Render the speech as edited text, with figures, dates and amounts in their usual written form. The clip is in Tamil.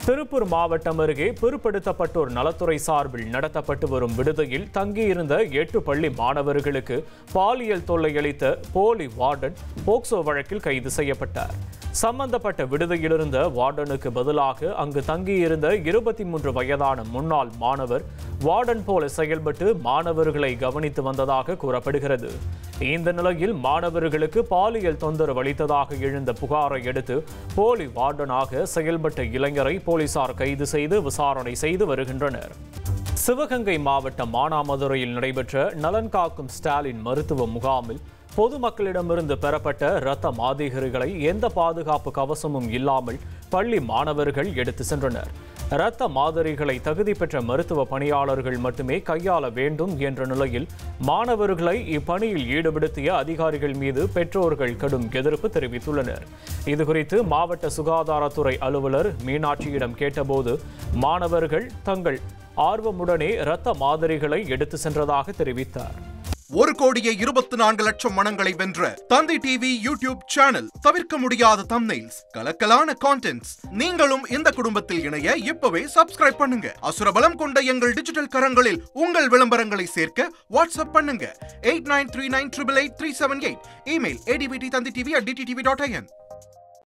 திருப்பூர் மாவட்டம் அருகே பிற்படுத்தப்பட்டோர் நலத்துறை சார்பில் நடத்தப்பட்டு வரும் விடுதியில் தங்கியிருந்த 8 பள்ளி மாணவர்களுக்கு பாலியல் தொல்லை அளித்த போலி வார்டன் போக்சோ வழக்கில் கைது செய்யப்பட்டார். சம்பந்தப்பட்ட விடுதியில் இருந்த வார்டனுக்கு பதிலாக அங்கு தங்கியிருந்த 23 வயதான முன்னாள் மாணவர் வார்டன் போல செயல்பட்டு மாணவர்களை கவனித்து வந்ததாக கூறப்படுகிறது. இந்த நிலையில் மாணவர்களுக்கு பாலியல் தொந்தரவு அளித்ததாக எழுந்த புகாரை அடுத்து போலி வார்டனாக செயல்பட்ட இளைஞரை போலீசார் கைது செய்து விசாரணை செய்து வருகின்றனர். சிவகங்கை மாவட்டம் மானாமதுரையில் நடைபெற்ற நலன் காக்கும் ஸ்டாலின் மருத்துவ முகாமில் பொதுமக்களிடமிருந்து பெறப்பட்ட இரத்த மாதிரிகளை எந்த பாதுகாப்பு கவசமும் இல்லாமல் பள்ளி மாணவர்கள் எடுத்து சென்றனர். இரத்த மாதிரிகளை தகுதி பெற்ற மருத்துவ பணியாளர்கள் மட்டுமே கையாள வேண்டும் என்ற நிலையில் மாணவர்களை இப்பணியில் ஈடுபடுத்திய அதிகாரிகள் மீது பெற்றோர்கள் கடும் எதிர்ப்பு தெரிவித்துள்ளனர். இதுகுறித்து மாவட்ட சுகாதாரத்துறை அலுவலர் மீனாட்சியிடம் கேட்டபோது மாணவர்கள் தங்கள் ஆர்வமுடனே இரத்த மாதிரிகளை எடுத்து சென்றதாக தெரிவித்தார். 1,24,00,000 மனங்களை வென்ற தந்தி டிவி யூடியூப் சேனல். தவிர்க்க முடியாத தம்ப்நெயில்ஸ், கலக்கலான கான்டென்ட்ஸ். நீங்களும் இந்த குடும்பத்தில் இணைய இப்பவே சப்ஸ்கிரைப் பண்ணுங்க. அசுரபலம் கொண்ட எங்கள் டிஜிட்டல் கரங்களில் உங்கள் விளம்பரங்களை சேர்க்க வாட்ஸ்அப் பண்ணுங்க. 8939888378. Email advtthanditv@dttv.in.